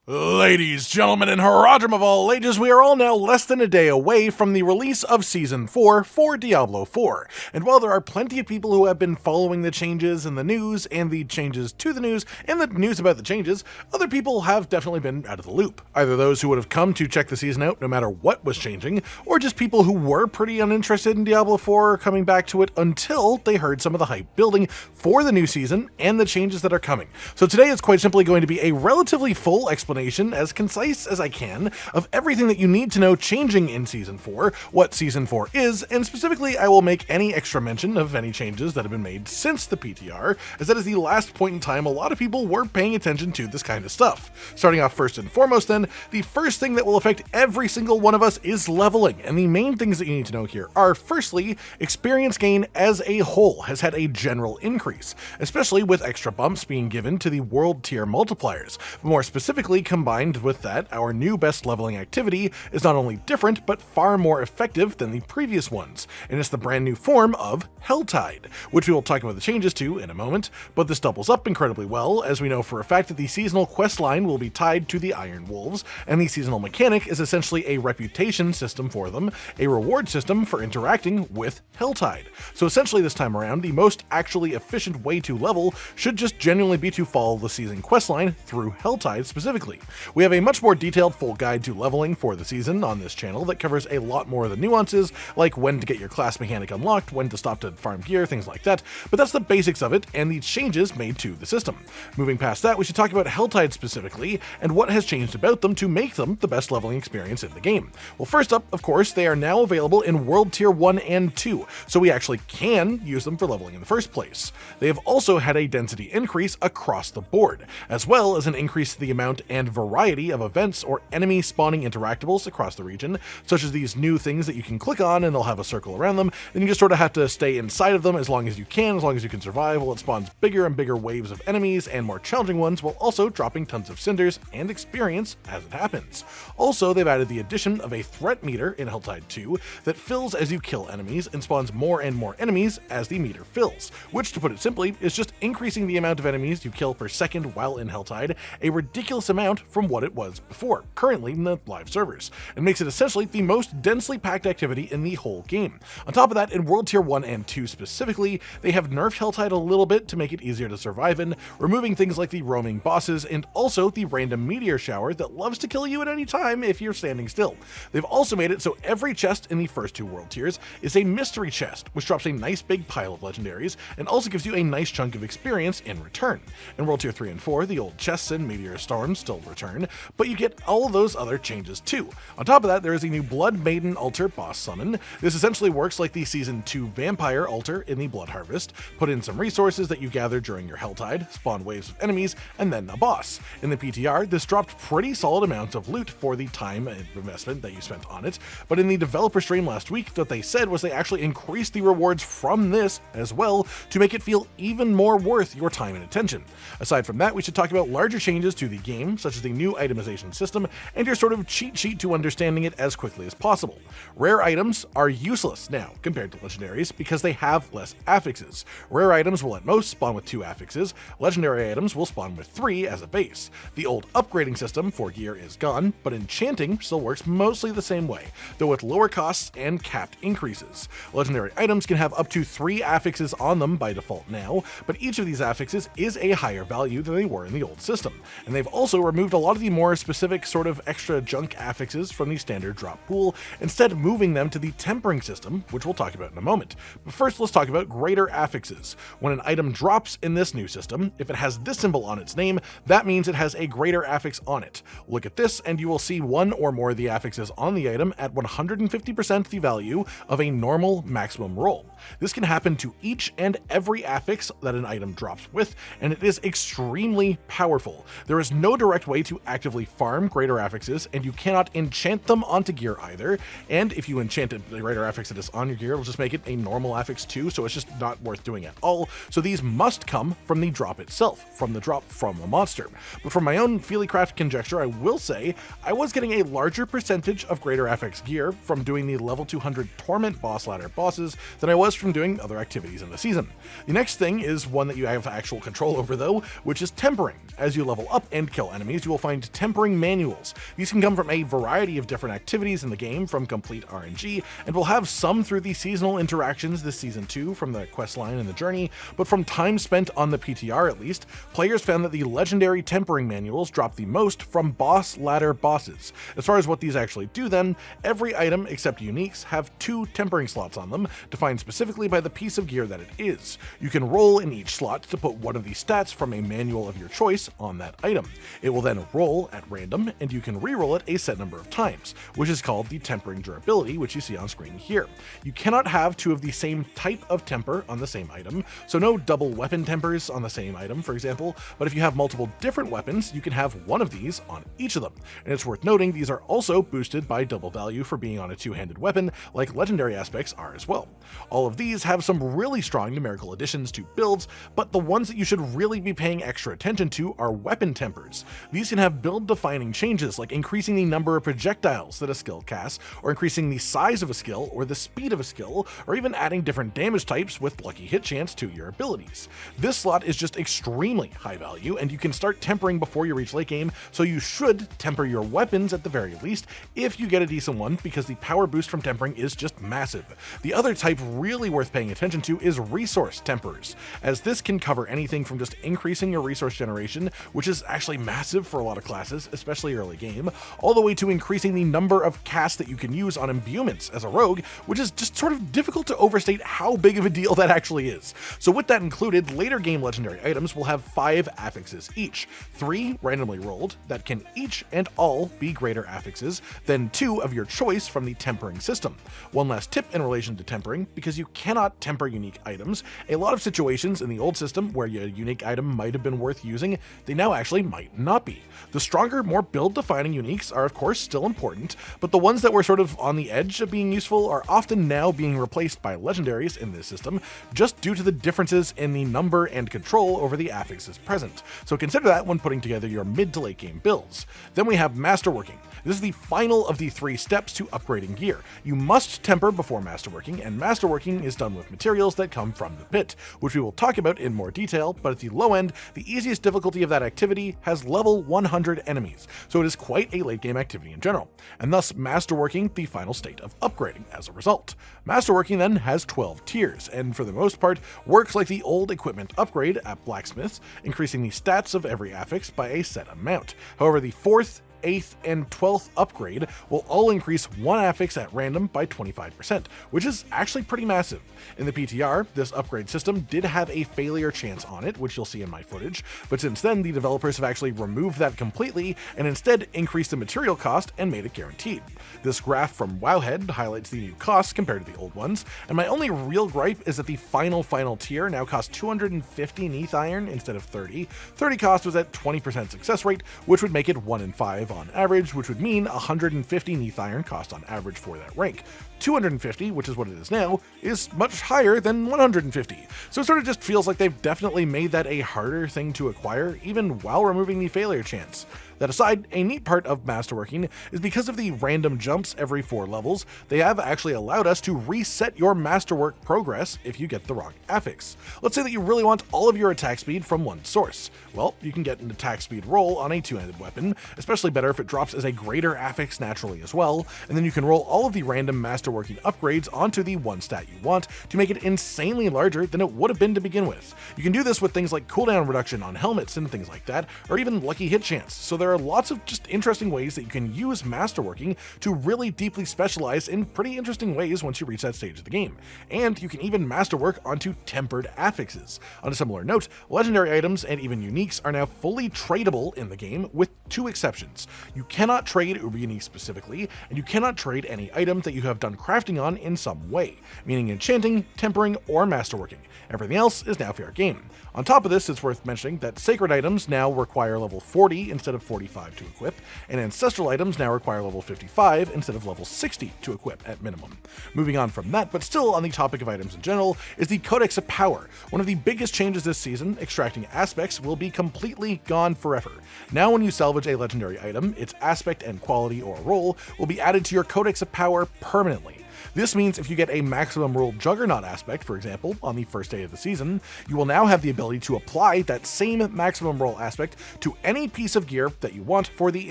Ladies, gentlemen, and Haradrim of all ages, we are all now less than a day away from the release of Season 4 for Diablo 4. And while there are plenty of people who have been following the changes in the news, and the changes to the news, and the news about the changes, other people have definitely been out of the loop. Either those who would have come to check the season out no matter what was changing, or just people who were pretty uninterested in Diablo 4 coming back to it until they heard some of the hype building for the new season and the changes that are coming. So today is quite simply going to be a relatively full explanation, as concise as I can, of everything that you need to know changing in Season 4, what Season 4 is, and specifically I will make any extra mention of any changes that have been made since the PTR, as that is the last point in time a lot of people were paying attention to this kind of stuff. Starting off first and foremost then, the first thing that will affect every single one of us is leveling, and the main things that you need to know here are, firstly, experience gain as a whole has had a general increase, especially with extra bumps being given to the world tier multipliers. More specifically, combined with that, our new best leveling activity is not only different, but far more effective than the previous ones, and it's the brand new form of Helltide, which we will talk about the changes to in a moment, but this doubles up incredibly well, as we know for a fact that the seasonal quest line will be tied to the Iron Wolves, and the seasonal mechanic is essentially a reputation system for them, a reward system for interacting with Helltide. So essentially this time around, the most actually efficient way to level should just genuinely be to follow the season questline through Helltide specifically. We have a much more detailed full guide to leveling for the season on this channel that covers a lot more of the nuances, like when to get your class mechanic unlocked, when to stop to farm gear, things like that, but that's the basics of it and the changes made to the system. Moving past that, we should talk about Helltide specifically, and what has changed about them to make them the best leveling experience in the game. Well, first up, of course, they are now available in World Tier 1 and 2, so we actually can use them for leveling in the first place. They have also had a density increase across the board, as well as an increase to the amount and variety of events or enemy spawning interactables across the region, such as these new things that you can click on and they'll have a circle around them, and you just sort of have to stay inside of them as long as you can survive, while it spawns bigger and bigger waves of enemies and more challenging ones, while also dropping tons of cinders and experience as it happens. Also, they've added the addition of a threat meter in Helltide 2 that fills as you kill enemies and spawns more and more enemies as the meter fills, which, to put it simply, is just increasing the amount of enemies you kill per second while in Helltide a ridiculous amount from what it was before, currently in the live servers, and makes it essentially the most densely packed activity in the whole game. On top of that, in World Tier 1 and 2 specifically, they have nerfed Helltide a little bit to make it easier to survive in, removing things like the roaming bosses and also the random meteor shower that loves to kill you at any time if you're standing still. They've also made it so every chest in the first two world tiers is a mystery chest, which drops a nice big pile of legendaries and also gives you a nice chunk of experience in return. In World Tier 3 and 4, the old chests and meteor storms still return, but you get all of those other changes too. On top of that, there is a new Blood Maiden altar boss summon. This essentially works like the Season 2 vampire altar in the Blood Harvest. Put in some resources that you gather during your Helltide, spawn waves of enemies, and then a boss. In the PTR, this dropped pretty solid amounts of loot for the time and investment that you spent on it, but in the developer stream last week, what they said was they actually increased the rewards from this as well to make it feel even more worth your time and attention. Aside from that, we should talk about larger changes to the game, such as the new itemization system and your sort of cheat sheet to understanding it as quickly as possible. Rare items are useless now compared to legendaries because they have less affixes. Rare items will at most spawn with 2 affixes, legendary items will spawn with 3 as a base. The old upgrading system for gear is gone, but enchanting still works mostly the same way, though with lower costs and capped increases. Legendary items can have up to 3 affixes on them by default now, but each of these affixes is a higher value than they were in the old system, and they've also removed a lot of the more specific sort of extra junk affixes from the standard drop pool, instead moving them to the tempering system, which we'll talk about in a moment. But first, let's talk about greater affixes. When an item drops in this new system, if it has this symbol on its name, that means it has a greater affix on it. Look at this and you will see one or more of the affixes on the item at 150% the value of a normal maximum roll. This can happen to each and every affix that an item drops with, and it is extremely powerful. There is no direct way to actively farm greater affixes, and you cannot enchant them onto gear either, and if you enchant the greater affix that is on your gear, it'll just make it a normal affix too, so it's just not worth doing at all. So these must come from the drop itself, from the drop from the monster. But from my own Feelycraft conjecture, I will say I was getting a larger percentage of greater affix gear from doing the level 200 Torment boss ladder bosses than I was from doing other activities in the season. The next thing is one that you have actual control over though, which is tempering. As you level up and kill enemies, enemies, you will find tempering manuals. These can come from a variety of different activities in the game, from complete RNG, and will have some through the seasonal interactions this season too, from the quest line and the journey, but from time spent on the PTR at least, players found that the legendary tempering manuals drop the most from boss ladder bosses. As far as what these actually do then, every item except uniques have 2 tempering slots on them, defined specifically by the piece of gear that it is. You can roll in each slot to put one of the stats from a manual of your choice on that item. It will then roll at random, and you can re-roll it a set number of times, which is called the tempering durability, which you see on screen here. You cannot have 2 of the same type of temper on the same item, so no double weapon tempers on the same item, for example, but if you have multiple different weapons, you can have one of these on each of them. And it's worth noting these are also boosted by double value for being on a 2-handed weapon, like legendary aspects are as well. All of these have some really strong numerical additions to builds, but the ones that you should really be paying extra attention to are weapon tempers. These can have build-defining changes, like increasing the number of projectiles that a skill casts, or increasing the size of a skill, or the speed of a skill, or even adding different damage types with lucky hit chance to your abilities. This slot is just extremely high value, and you can start tempering before you reach late game, so you should temper your weapons at the very least if you get a decent one, because the power boost from tempering is just massive. The other type really worth paying attention to is resource tempers, as this can cover anything from just increasing your resource generation, which is actually massive for a lot of classes, especially early game, all the way to increasing the number of casts that you can use on imbuements as a rogue, which is just sort of difficult to overstate how big of a deal that actually is. So with that included, later game legendary items will have 5 affixes each, 3 randomly rolled that can each and all be greater affixes, then 2 of your choice from the tempering system. One last tip in relation to tempering: because you cannot temper unique items, a lot of situations in the old system where a unique item might have been worth using, they now actually might not be. The stronger, more build-defining uniques are of course still important, but the ones that were sort of on the edge of being useful are often now being replaced by legendaries in this system, just due to the differences in the number and control over the affixes present. So consider that when putting together your mid to late game builds. Then we have masterworking. This is the final of the 3 steps to upgrading gear. You must temper before masterworking, and masterworking is done with materials that come from the pit, which we will talk about in more detail, but at the low end, the easiest difficulty of that activity has level 100 enemies, so it is quite a late game activity in general, and thus masterworking the final state of upgrading as a result. Masterworking then has 12 tiers, and for the most part works like the old equipment upgrade at blacksmiths, increasing the stats of every affix by a set amount. However, the 4th, 8th, and 12th upgrade will all increase one affix at random by 25%, which is actually pretty massive. In the PTR, this upgrade system did have a failure chance on it, which you'll see in my footage, but since then the developers have actually removed that completely and instead increased the material cost and made it guaranteed. This graph from Wowhead highlights the new costs compared to the old ones, and my only real gripe is that the final tier now costs 250 Neath Iron instead of 30. 30 cost was at 20% success rate, which would make it 1 in 5 on average, which would mean 150 Neath Iron cost on average for that rank. 250, which is what it is now, is much higher than 150. So it sort of just feels like they've definitely made that a harder thing to acquire, even while removing the failure chance. That aside, a neat part of masterworking is because of the random jumps every 4 levels, they have actually allowed us to reset your masterwork progress if you get the wrong affix. Let's say that you really want all of your attack speed from one source. Well, you can get an attack speed roll on a 2-handed weapon, especially better if it drops as a greater affix naturally as well, and then you can roll all of the random masterworking upgrades onto the one stat you want to make it insanely larger than it would have been to begin with. You can do this with things like cooldown reduction on helmets and things like that, or even lucky hit chance, so there are lots of just interesting ways that you can use masterworking to really deeply specialize in pretty interesting ways once you reach that stage of the game. And you can even masterwork onto tempered affixes. On a similar note, legendary items and even uniques are now fully tradable in the game, with 2 exceptions. You cannot trade Uber Unique specifically, and you cannot trade any item that you have done crafting on in some way, meaning enchanting, tempering, or masterworking. Everything else is now fair game. On top of this, it's worth mentioning that sacred items now require level 40 instead of 45 to equip, and ancestral items now require level 55 instead of level 60 to equip at minimum. Moving on from that, but still on the topic of items in general, is the Codex of Power. One of the biggest changes this season, extracting aspects, will be completely gone forever. Now when you salvage a legendary item, its aspect and quality or role will be added to your Codex of Power permanently. This means if you get a maximum rule Juggernaut aspect, for example, on the first day of the season, you will now have the ability to apply that same maximum roll aspect to any piece of gear that you want for the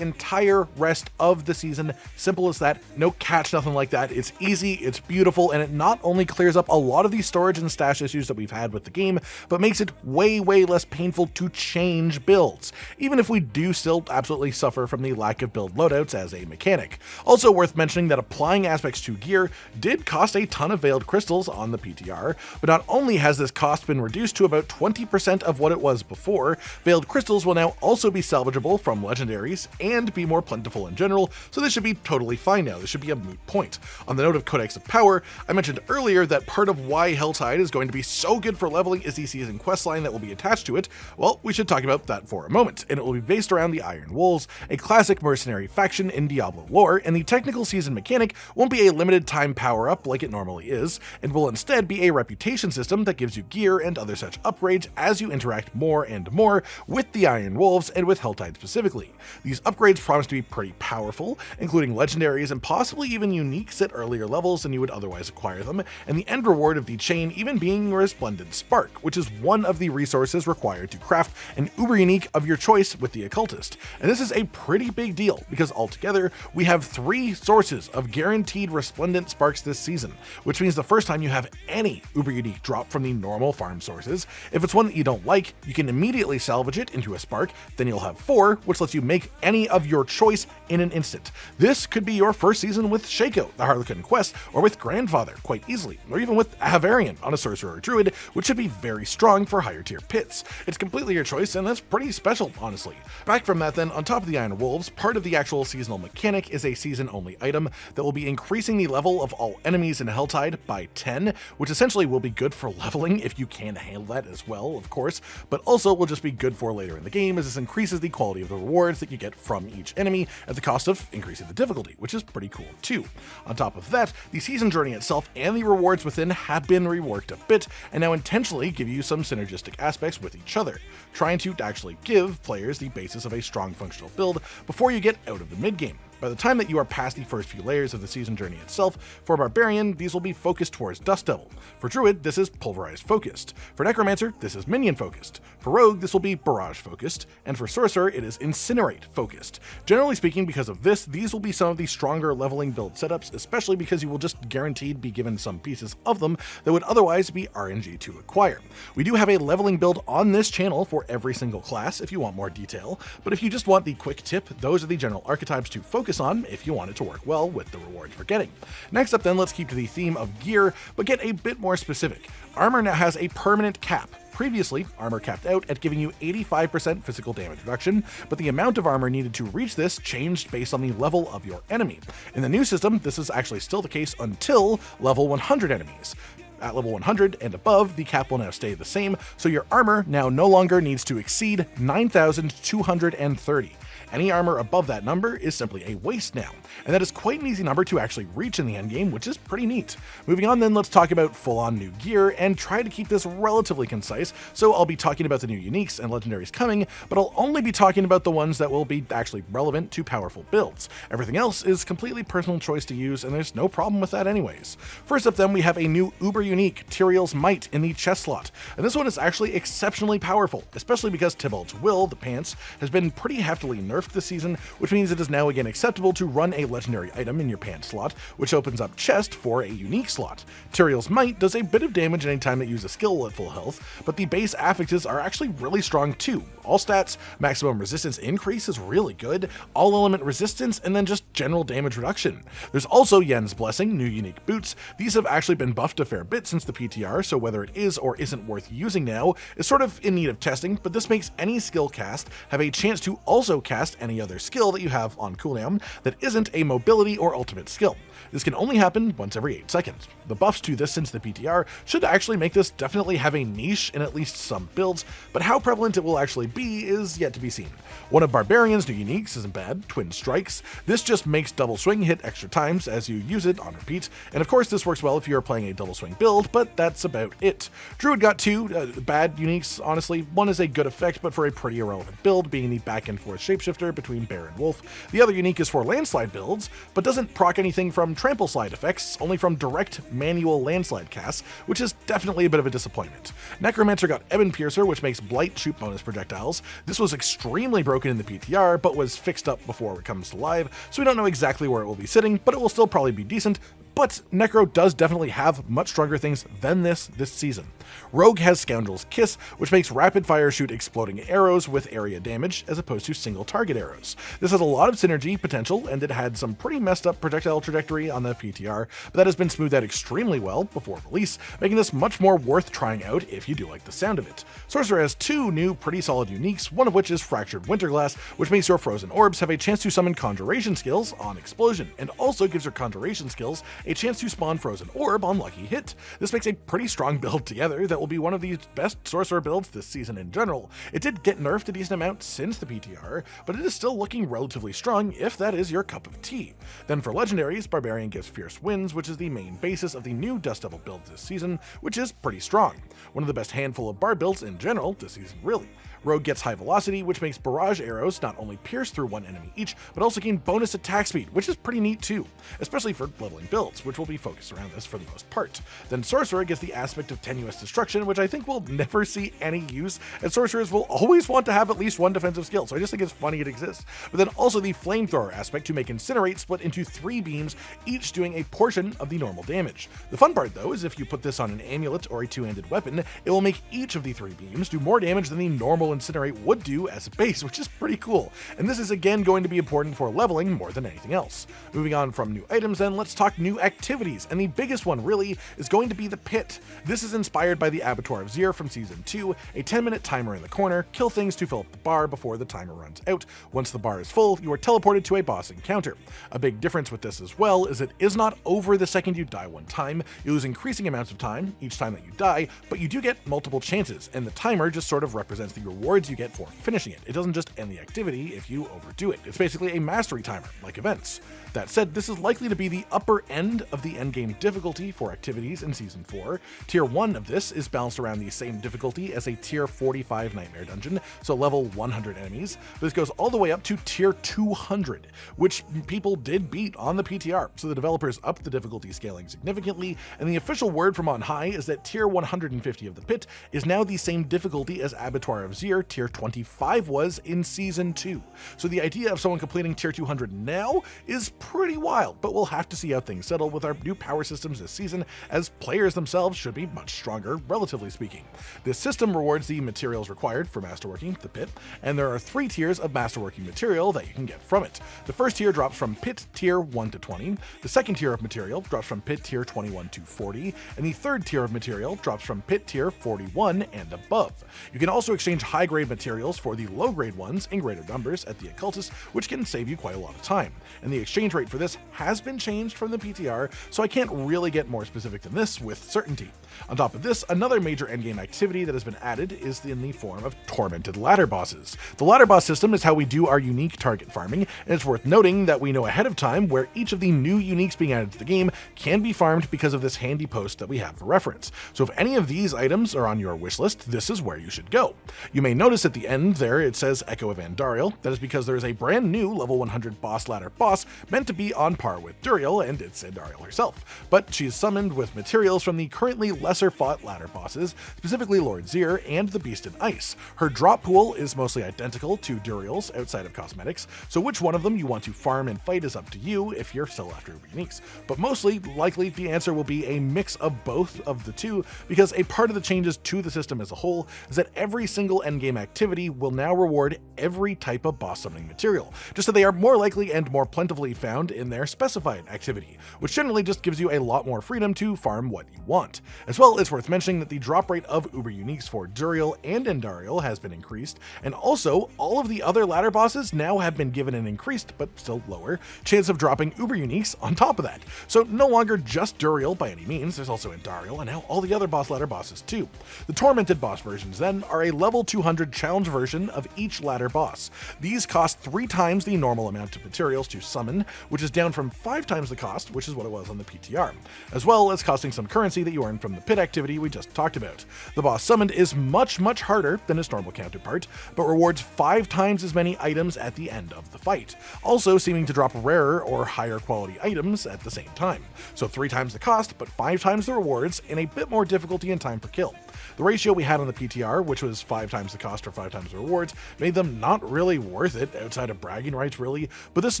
entire rest of the season. Simple as that. No catch, nothing like that. It's easy, it's beautiful, and it not only clears up a lot of the storage and stash issues that we've had with the game, but makes it way less painful to change builds, even if we do still absolutely suffer from the lack of build loadouts as a mechanic. Also worth mentioning that applying aspects to gear did cost a ton of veiled crystals on the PTR, but not only has this cost been reduced to about 20% of what it was before, veiled crystals will now also be salvageable from legendaries and be more plentiful in general, so this should be totally fine now. This should be a moot point. On the note of Codex of Power, I mentioned earlier that part of why Helltide is going to be so good for leveling is the season questline that will be attached to it. Well, we should talk about that for a moment, and it will be based around the Iron Wolves, a classic mercenary faction in Diablo lore, and the technical season mechanic won't be a limited time power-up like it normally is, and will instead be a reputation system that gives you gear and other such upgrades as you interact more and more with the Iron Wolves and with Helltide specifically. These upgrades promise to be pretty powerful, including legendaries and possibly even uniques at earlier levels than you would otherwise acquire them, and the end reward of the chain even being a Resplendent Spark, which is one of the resources required to craft an uber unique of your choice with the Occultist. And this is a pretty big deal, because altogether we have 3 sources of guaranteed Resplendent Sparks this season, which means the first time you have any uber unique drop from the normal farm sources, if it's one that you don't like, you can immediately salvage it into a spark, then you'll have 4, which lets you make any of your choice in an instant. This could be your first season with Shaco, the Harlequin Quest, or with Grandfather quite easily, or even with Havarian on a Sorcerer or Druid, which should be very strong for higher tier pits. It's completely your choice, and that's pretty special, honestly. Back from that then, on top of the Iron Wolves, part of the actual seasonal mechanic is a season-only item that will be increasing the level of all enemies in Helltide by 10, which essentially will be good for leveling if you can handle that as well, of course, but also will just be good for later in the game as this increases the quality of the rewards that you get from each enemy at the cost of increasing the difficulty, which is pretty cool too. On top of that, the season journey itself and the rewards within have been reworked a bit and now intentionally give you some synergistic aspects with each other, trying to actually give players the basis of a strong functional build before you get out of the mid-game. By the time that you are past the first few layers of the season journey itself, for Barbarian, these will be focused towards Dust Devil. For Druid, this is Pulverized focused. For Necromancer, this is Minion focused. For Rogue, this will be Barrage focused. And for Sorcerer, it is Incinerate focused. Generally speaking, because of this, these will be some of the stronger leveling build setups, especially because you will just guaranteed be given some pieces of them that would otherwise be RNG to acquire. We do have a leveling build on this channel for every single class if you want more detail, but if you just want the quick tip, those are the general archetypes to focus on if you want it to work well with the rewards we're getting. Next up then, let's keep to the theme of gear, but get a bit more specific. Armor now has a permanent cap. Previously, armor capped out at giving you 85% physical damage reduction, but the amount of armor needed to reach this changed based on the level of your enemy. In the new system, this is actually still the case until level 100 enemies. At level 100 and above, the cap will now stay the same, so your armor now no longer needs to exceed 9,230. Any armor above that number is simply a waste now, and that is quite an easy number to actually reach in the endgame, which is pretty neat. Moving on then, let's talk about full-on new gear and try to keep this relatively concise, so I'll be talking about the new uniques and legendaries coming, but I'll only be talking about the ones that will be actually relevant to powerful builds. Everything else is completely personal choice to use, and there's no problem with that anyways. First up then, we have a new uber unique, Tyrael's Might, in the chest slot, and this one is actually exceptionally powerful, especially because Tybalt's Will, the pants, has been pretty heftily nerfed this season, which means it is now again acceptable to run a legendary item in your pants slot, which opens up chest for a unique slot. Tyrael's Might does a bit of damage anytime that you use a skill at full health, but the base affixes are actually really strong too. All stats, maximum resistance increase is really good, all element resistance, and then just general damage reduction. There's also Yen's Blessing, new unique boots. These have actually been buffed a fair bit since the PTR, so whether it is or isn't worth using now is sort of in need of testing, but this makes any skill cast have a chance to also cast any other skill that you have on cooldown that isn't a mobility or ultimate skill. This can only happen once every 8 seconds. The buffs to this since the PTR should actually make this definitely have a niche in at least some builds, but how prevalent it will actually be is yet to be seen. One of Barbarian's new uniques isn't bad, Twin Strikes. This just makes double swing hit extra times as you use it on repeat, and of course this works well if you're playing a double swing build, but that's about it. Druid got 2 bad uniques, honestly. One is a good effect, but for a pretty irrelevant build, being the back and forth shapeshifter shifter between bear and wolf. The other unique is for landslide builds, but doesn't proc anything from trample slide effects, only from direct manual landslide casts, which is definitely a bit of a disappointment. Necromancer got Ebon Piercer, which makes blight shoot bonus projectiles. This was extremely broken in the PTR, but was fixed up before it comes to live, so we don't know exactly where it will be sitting, but it will still probably be decent. But Necro does definitely have much stronger things than this season. Rogue has Scoundrel's Kiss, which makes rapid fire shoot exploding arrows with area damage as opposed to single target arrows. This has a lot of synergy potential, and it had some pretty messed up projectile trajectory on the PTR, but that has been smoothed out extremely well before release, making this much more worth trying out if you do like the sound of it. Sorcerer has two new pretty solid uniques, one of which is Fractured Winterglass, which makes your frozen orbs have a chance to summon conjuration skills on explosion, and also gives your conjuration skills a chance to spawn frozen orb on lucky hit. This makes a pretty strong build together that will be one of the best sorcerer builds this season in general. It did get nerfed a decent amount since the PTR, but it is still looking relatively strong if that is your cup of tea. Then for legendaries, Barbarian gives Fierce Winds, which is the main basis of the new Dust Devil build this season, which is pretty strong. One of the best handful of bar builds in general this season, really. Rogue gets High Velocity, which makes barrage arrows not only pierce through one enemy each, but also gain bonus attack speed, which is pretty neat too, especially for leveling builds, which will be focused around this for the most part. Then Sorcerer gets the aspect of Tenuous Destruction, which I think will never see any use, and Sorcerers will always want to have at least one defensive skill, so I just think it's funny it exists. But then also the Flamethrower aspect to make Incinerate split into 3 beams, each doing a portion of the normal damage. The fun part though is if you put this on an amulet or a two-handed weapon, it will make each of the 3 beams do more damage than the normal Incinerate would do as a base, which is pretty cool. And this is again going to be important for leveling more than anything else. Moving on from new items then, let's talk new activities, and the biggest one really is going to be the Pit. This is inspired by the Abattoir of Zir from Season 2, a 10-minute timer in the corner, kill things to fill up the bar before the timer runs out. Once the bar is full, you are teleported to a boss encounter. A big difference with this as well is it is not over the second you die one time. You lose increasing amounts of time each time that you die, but you do get multiple chances, and the timer just sort of represents the rewards you get for finishing it. It doesn't just end the activity if you overdo it. It's basically a mastery timer, like events. That said, this is likely to be the upper end of the endgame difficulty for activities in Season 4. Tier 1 of this is balanced around the same difficulty as a Tier 45 Nightmare dungeon, so level 100 enemies. This goes all the way up to Tier 200, which people did beat on the PTR, so the developers upped the difficulty scaling significantly, and the official word from on high is that Tier 150 of the Pit is now the same difficulty as Abattoir of Zir Tier 25 was in Season 2. So the idea of someone completing Tier 200 now is pretty wild, but we'll have to see how things settle with our new power systems this season, as players themselves should be much stronger, relatively speaking. This system rewards the materials required for masterworking, the Pit, and there are 3 tiers of masterworking material that you can get from it. The first tier drops from Pit Tier 1 to 20, the second tier of material drops from Pit Tier 21 to 40, and the third tier of material drops from Pit Tier 41 and above. You can also exchange high-grade materials for the low-grade ones in greater numbers at the Occultist, which can save you quite a lot of time. And the exchange rate for this has been changed from the PTR, so I can't really get more specific than this with certainty. On top of this, another major endgame activity that has been added is in the form of tormented ladder bosses. The ladder boss system is how we do our unique target farming, and it's worth noting that we know ahead of time where each of the new uniques being added to the game can be farmed because of this handy post that we have for reference. So if any of these items are on your wish list, this is where you should go. You may notice at the end there it says Echo of Andariel. That is because there is a brand new level 100 boss ladder boss meant to be on par with Duriel, and it's Andariel herself. But she's summoned with materials from the currently lesser fought ladder bosses, specifically Lord Zir and the Beast in Ice. Her drop pool is mostly identical to Duriel's outside of cosmetics, so which one of them you want to farm and fight is up to you if you're still after uniques. But mostly likely the answer will be a mix of both of the two, because a part of the changes to the system as a whole is that every single endgame activity will now reward every type of boss summoning material, just so they are more likely and more plentifully found in their specified activity, which generally just gives you a lot more freedom to farm what you want. As well, it's worth mentioning that the drop rate of Uber Uniques for Duriel and Andariel has been increased, and also all of the other ladder bosses now have been given an increased, but still lower, chance of dropping Uber Uniques on top of that. So no longer just Duriel by any means, there's also Andariel, and now all the other boss ladder bosses too. The Tormented boss versions then are a level 200 200 challenge version of each ladder boss. These cost 3 times the normal amount of materials to summon, which is down from 5 times the cost, which is what it was on the PTR, as well as costing some currency that you earn from the pit activity we just talked about. The boss summoned is much harder than its normal counterpart, but rewards 5 times as many items at the end of the fight, also seeming to drop rarer or higher quality items at the same time. So 3 times the cost, but 5 times the rewards, and a bit more difficulty and time per kill. The ratio we had on the PTR, which was 5 times the cost or 5 times the rewards, made them not really worth it outside of bragging rights really, but this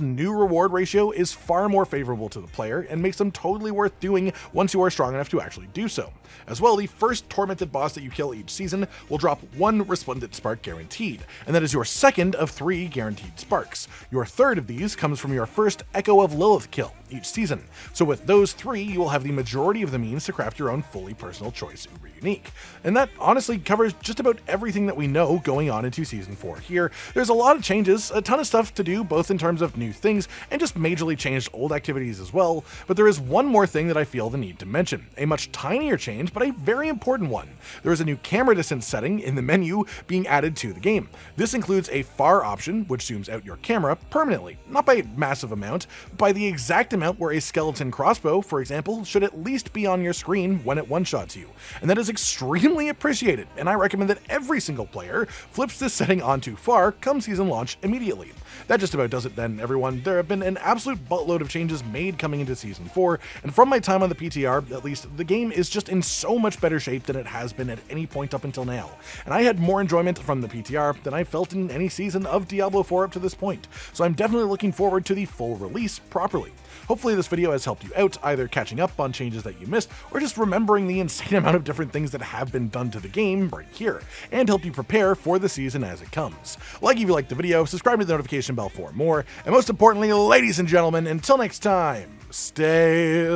new reward ratio is far more favorable to the player and makes them totally worth doing once you are strong enough to actually do so. As well, the first tormented boss that you kill each season will drop 1 resplendent spark guaranteed, and that is your second of 3 guaranteed sparks. Your third of these comes from your first Echo of Lilith kill each season. So with those 3, you will have the majority of the means to craft your own fully personal choice uber unique. And that honestly covers just about everything that we know going on into Season 4 here. There's a lot of changes, a ton of stuff to do, both in terms of new things and just majorly changed old activities as well, but there is one more thing that I feel the need to mention. A much tinier change, but a very important one. There is a new camera distance setting in the menu being added to the game. This includes a far option, which zooms out your camera permanently, not by a massive amount, but by the exact amount where a skeleton crossbow, for example, should at least be on your screen when it one-shots you. And that is extremely appreciated, and I recommend that every single player flips this setting onto far come season launch immediately. That just about does it then, everyone. There have been an absolute buttload of changes made coming into Season 4, and from my time on the PTR, at least, the game is just in so much better shape than it has been at any point up until now. And I had more enjoyment from the PTR than I felt in any season of Diablo 4 up to this point, so I'm definitely looking forward to the full release properly. Hopefully this video has helped you out, either catching up on changes that you missed, or just remembering the insane amount of different things that have been done to the game right here, and help you prepare for the season as it comes. Like if you liked the video, subscribe to the notification bell for more, and most importantly, ladies and gentlemen, until next time, stay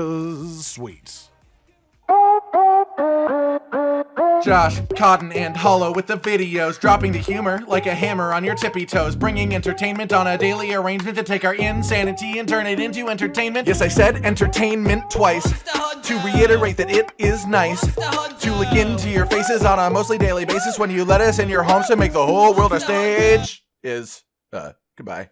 sweet. Josh, Cotton, and Hollow with the videos, dropping the humor like a hammer on your tippy toes, bringing entertainment on a daily arrangement to take our insanity and turn it into entertainment. Yes, I said entertainment twice, to reiterate that it is nice to look into your faces on a mostly daily basis when you let us in your homes to make the whole world a stage. Goodbye.